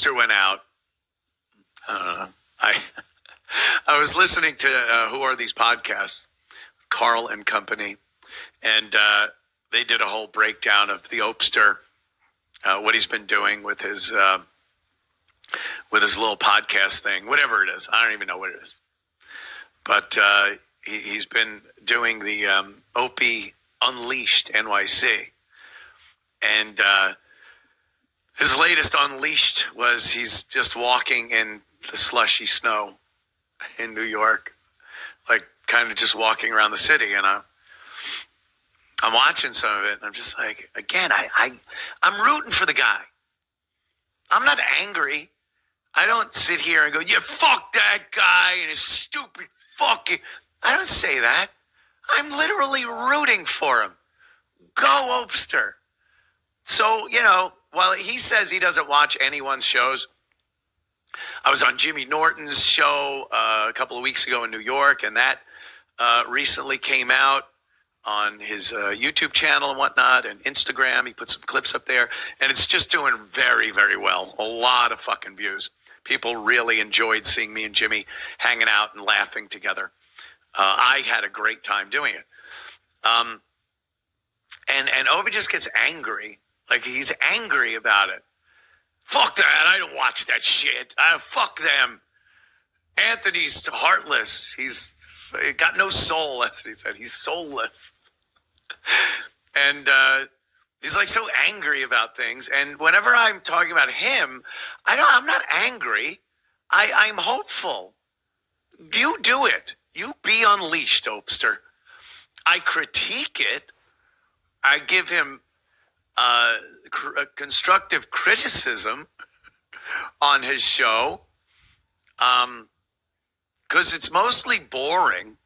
Opster went out. I I was listening to Who Are These Podcasts, Carl and Company, and they did a whole breakdown of the Opster, what he's been doing with his little podcast thing, whatever it is. I don't even know what it is, but he's been doing the Opie Unleashed NYC, and his latest Unleashed was he's just walking in the slushy snow in New York, like kind of just walking around the city, and I'm watching some of it, and I'm just like, again, I'm rooting for the guy. I'm not angry. I don't sit here and go, yeah, fuck that guy and his stupid fucking. I don't say that. I'm literally rooting for him. Go Opster. So, while he says he doesn't watch anyone's shows, I was on Jimmy Norton's show a couple of weeks ago in New York, and that recently came out on his YouTube channel and whatnot, and Instagram. He put some clips up there, and it's just doing very, very well. A lot of fucking views. People really enjoyed seeing me and Jimmy hanging out and laughing together. I had a great time doing it. And Opie just gets angry. Like, he's angry about it. Fuck that. I don't watch that shit. Fuck them. Anthony's heartless. He's got no soul. That's what he said. He's soulless. And he's like so angry about things. And whenever I'm talking about him, I'm not angry. I'm hopeful. You do it. You be unleashed, Opster. I critique it. I give him constructive criticism on his show, because it's mostly boring.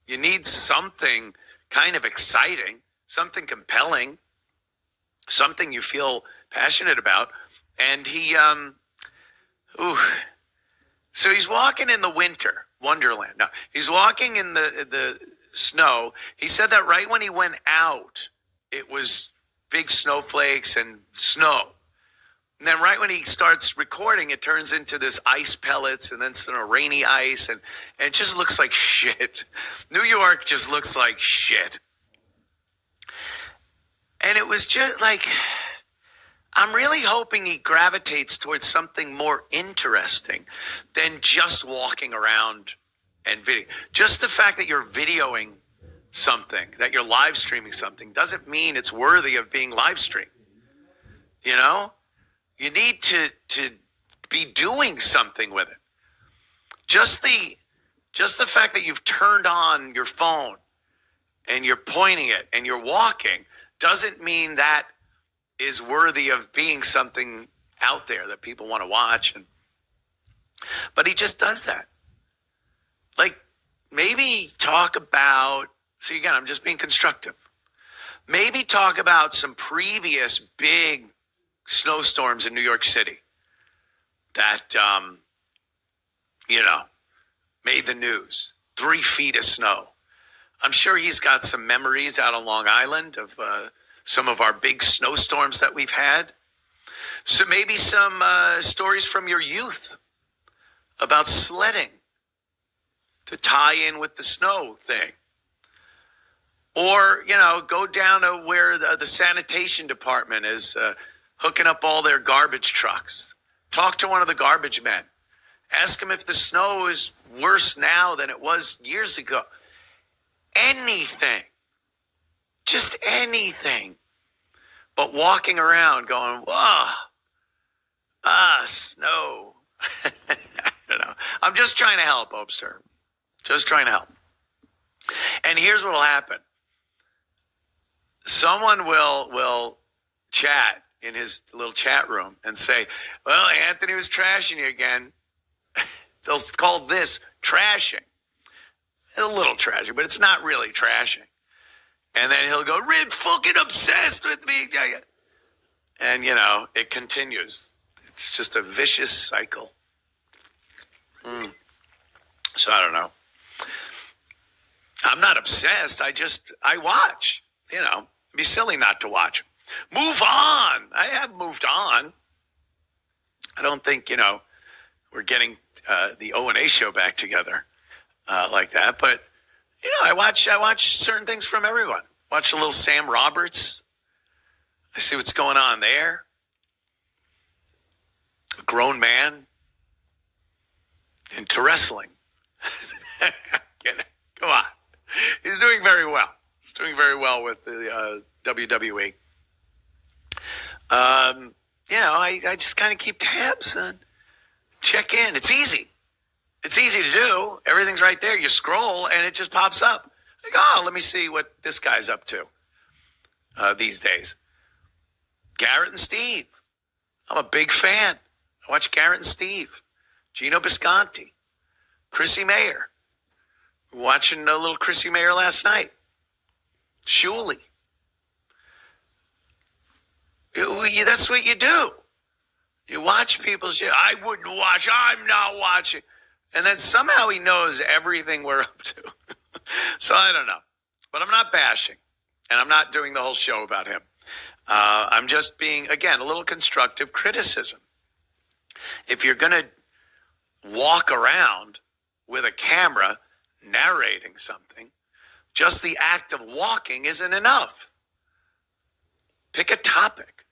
You need something kind of exciting, something compelling, something you feel passionate about. And so he's walking in the wonderland. No, he's walking in the snow. He said that right when he went out, it was big snowflakes and snow. And then right when he starts recording, it turns into this ice pellets and then some rainy ice. And it just looks like shit. New York just looks like shit. And it was just like, I'm really hoping he gravitates towards something more interesting than just walking around and video. Just the fact that you're videoing something, that you're live streaming something, doesn't mean it's worthy of being live streamed. You need to be doing something with it. Just the fact that you've turned on your phone and you're pointing it and you're walking doesn't mean that is worthy of being something out there that people want to watch. But he just does that. Like, maybe talk about, see, again, I'm just being constructive. Maybe talk about some previous big snowstorms in New York City that, made the news. 3 feet of snow. I'm sure he's got some memories out on Long Island of some of our big snowstorms that we've had. So maybe some stories from your youth about sledding to tie in with the snow thing. Or, go down to where the sanitation department is hooking up all their garbage trucks. Talk to one of the garbage men. Ask him if the snow is worse now than it was years ago. Anything. Just anything. But walking around going, whoa, snow. I don't know. I'm just trying to help, Opster. Just trying to help. And here's what will happen. Someone will chat in his little chat room and say, well, Anthony was trashing you again. They'll call this trashing. A little trashing, but it's not really trashing. And then he'll go, Rid fucking obsessed with me. And, it continues. It's just a vicious cycle. So I don't know. I'm not obsessed. I watch. It'd be silly not to watch. Move on. I have moved on. I don't think, we're getting the O&A show back together like that. But, I watch certain things from everyone. Watch a little Sam Roberts. I see what's going on there. A grown man into wrestling. Come on. He's doing very well. He's doing very well with the WWE. I just kind of keep tabs and check in. It's easy. It's easy to do. Everything's right there. You scroll and it just pops up. Like, oh, let me see what this guy's up to these days. Garrett and Steve. I'm a big fan. I watch Garrett and Steve. Gino Bisconti. Chrissy Mayer. Watching a little Chrissy Mayer last night. Shuley. That's what you do. You watch people's shit. I wouldn't watch. I'm not watching. And then somehow he knows everything we're up to. So I don't know. But I'm not bashing. And I'm not doing the whole show about him. I'm just being, again, a little constructive criticism. If you're going to walk around with a camera narrating something, just the act of walking isn't enough. Pick a topic.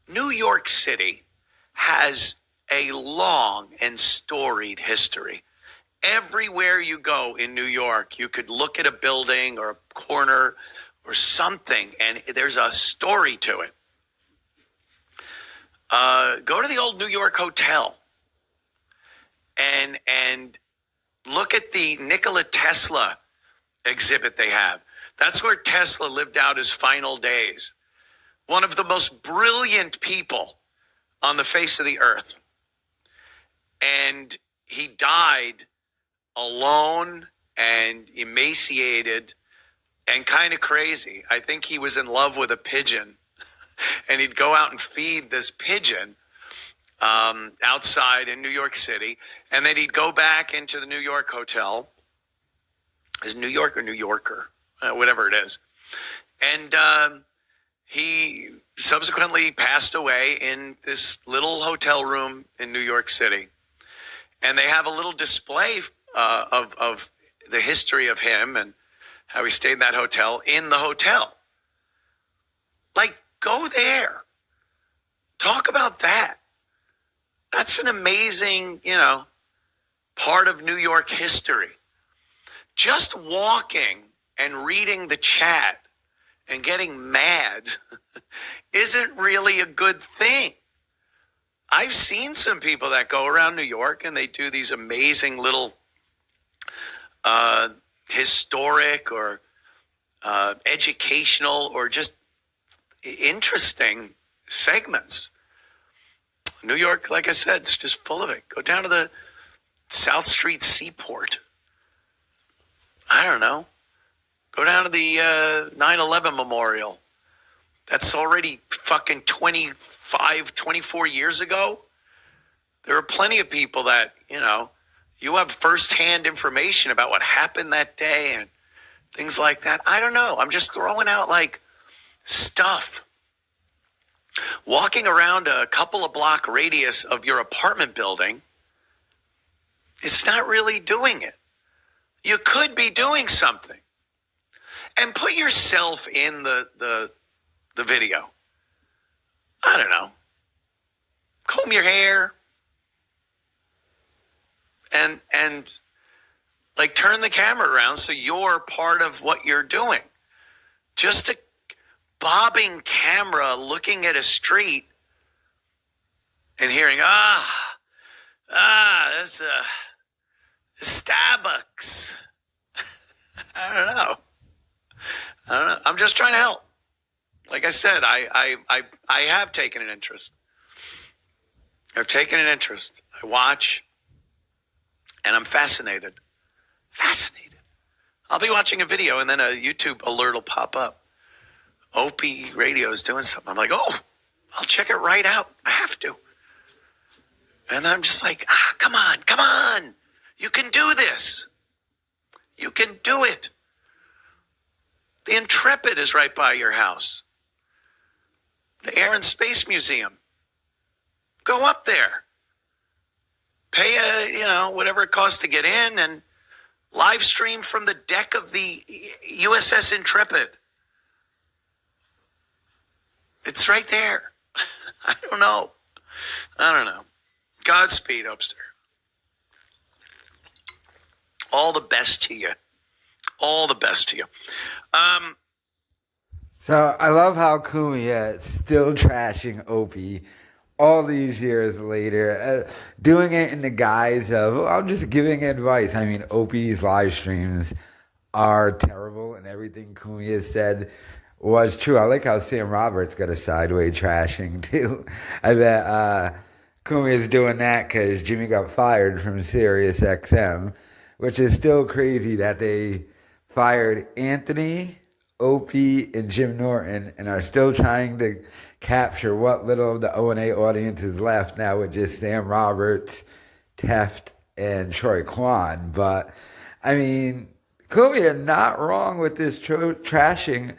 New York City has a long and storied history. Everywhere you go in New York, you could look at a building or a corner or something, and there's a story to it. Go to the old New York Hotel and look at the Nikola Tesla exhibit they have. That's where Tesla lived out his final days. One of the most brilliant people on the face of the earth. And he died alone and emaciated and kind of crazy. I think he was in love with a pigeon. And he'd go out and feed this pigeon outside in New York City. And then he'd go back into the New York hotel. Is New York or New Yorker? Whatever it is. And he subsequently passed away in this little hotel room in New York City. And they have a little display of the history of him and how he stayed in that hotel in the hotel. Like, go there. Talk about that. That's an amazing, part of New York history. Just walking and reading the chat and getting mad isn't really a good thing. I've seen some people that go around New York and they do these amazing little historic or educational or just interesting segments. New York, like I said, it's just full of it. Go down to the South Street Seaport. I don't know. Go down to the 9/11 Memorial. That's already fucking 24 years ago. There are plenty of people that, you have firsthand information about what happened that day and things like that. I don't know. I'm just throwing out stuff. Walking around a couple of block radius of your apartment building, it's not really doing it. You could be doing something. And put yourself in the video. I don't know. Comb your hair. And turn the camera around so you're part of what you're doing. Just a bobbing camera looking at a street and hearing, that's a Starbucks. I don't know. I'm just trying to help. Like I said, I have taken an interest. I've taken an interest. I watch, and I'm fascinated. Fascinated. I'll be watching a video, and then a YouTube alert will pop up. Opie Radio is doing something. I'm like, oh, I'll check it right out. I have to. And then I'm just like, come on. You can do this. You can do it. The Intrepid is right by your house. The Air and Space Museum. Go up there. Pay whatever it costs to get in and live stream from the deck of the USS Intrepid. It's right there. I don't know. Godspeed, Upster. All the best to you. All the best to you. So I love how Cumia is still trashing Opie all these years later, doing it in the guise of, I'm just giving advice. I mean, Opie's live streams are terrible, and everything Cumia said was true. I like how Sam Roberts got a sideways trashing, too. I bet Cumia's doing that because Jimmy got fired from Sirius XM, which is still crazy that they fired Anthony, Opie, and Jim Norton and are still trying to capture what little of the O&A audience is left now with just Sam Roberts, Teft, and Troy Kwan. But, I mean, Cumia not wrong with this trashing